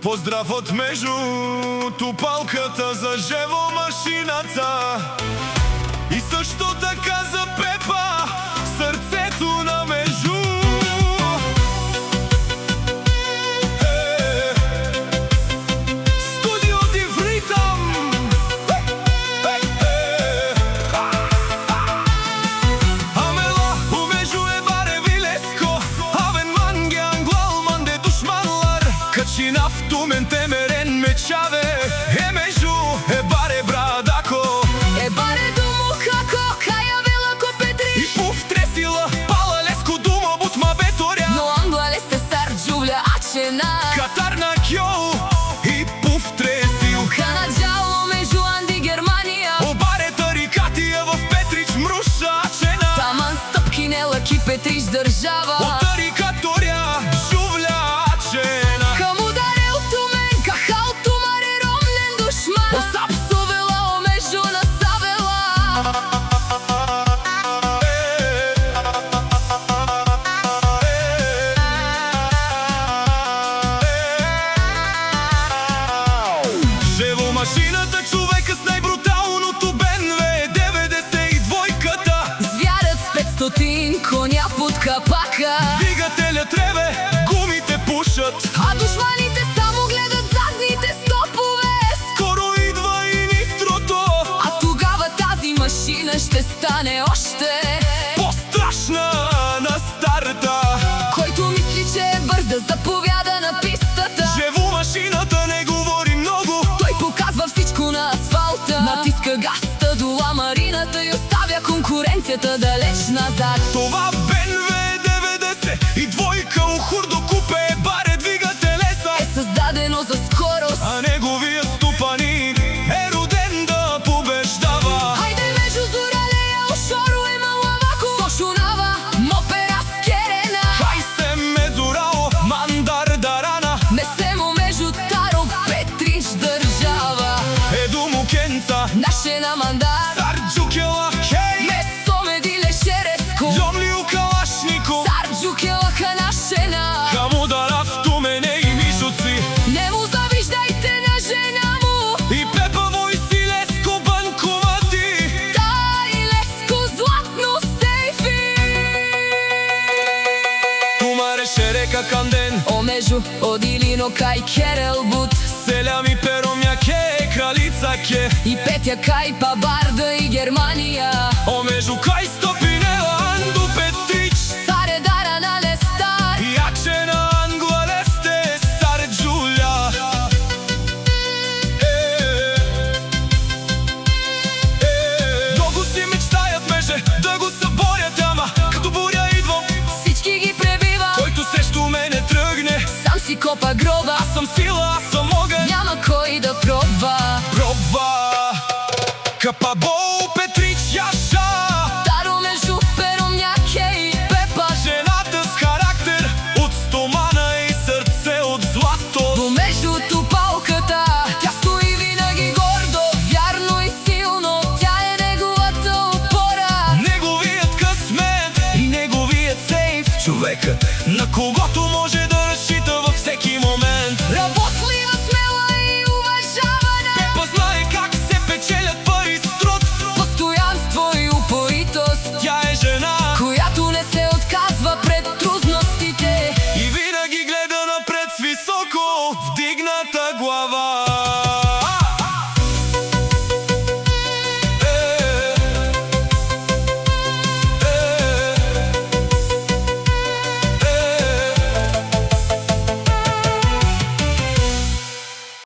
Поздрав от Межу, тупалката за живомашината. И също така за Пепа, сърцето на Межу. Студио Дивритам. Amela, bu Межу e bare Vilesco. Haven mange anglal de düşmanlar. Kaçın aftumen temeren meçave. E Межу e bare Bradako. E bare dumu kako, kaja velako Petrić. И повтресила палалеско дума бутма беторя. No angole ste sar Giulia acena. Катар на Кьоу и повтресил. Канаджало Межу Анди Германия. Обаре тарикатия в Петрич мрушачена. Таман стъпки не лъки Петрич държава. От тарикаторя жувлячена. Kamu darel tumen, kahal tumare romlen dušman. Osap suvela o Межу nastavila. Живомашината, човека с най-бруталното БМВ 92-ката. Звярат с 500 коня под капака. Двигателят реве, гумите пушат. А душманите само гледат задните стопове. Скоро идва и нитрото. А тогава тази машина ще стане още По-страшна на старта. който мисли, че е бърз да заповяда на пистата. Живомашината не говори много. Той показва всичко на асфалта. Натиска газта до ламарината и оставя конкуренцията далеч назад. Това БМВ 92-ка Ухурдо купе е bare двигателеса. Е създадено за скорост. А неговия стопанин е роден да побеждава. Хайде Межу Зоралея, ошоро е малавако. Сошунава, мопера скерена. Хай се мезурао, мандар дарана. Не се му Межу Таро, Петрич държава. Еду мукенца, Наше на мандар. Сарджукела, хей! Месо медиле шереско. Льомлио калашнико. Сарджукела ханашена. Каму дарав ту мене и мишуци. Не му завиждайте на жена му. И Пепа Войсилеско банкомати. Тай леско златно сейфи. Тумаре шерека канден. О Межу, одилино кай керел бут. Селями перомя ке, кралица ке. И Петя кай па Барда и Германия. О Межу кай стопинела Анду Петрич. Саре дара на лестар. Яче на англалесте Саре Джуля. Много си мечтаят Меже да го съборят, ама като буря идвам. Всички ги пребива. Който срещу мене тръгне. Сам си копа гроба. Аз съм сила, аз съм огън. Няма кой да пробва. Пробва Капабол Петрич Яша. Таро Межу Перомняке и Пепа. Жената с характер от стомана и сърце от злато. По Межу тупалката тя стои винаги гордо, вярно и силно. Тя е неговата опора. Неговият късмет и неговият сейф. Човекът, на когото може да разчита във всеки момент. Работлива, смела и уважавана. Пепа знае как се печелят пари с труд. Постоянство и упоритост, Тя е жена която не се отказва пред трудностите. и винаги гледа напред с високо вдигната глава.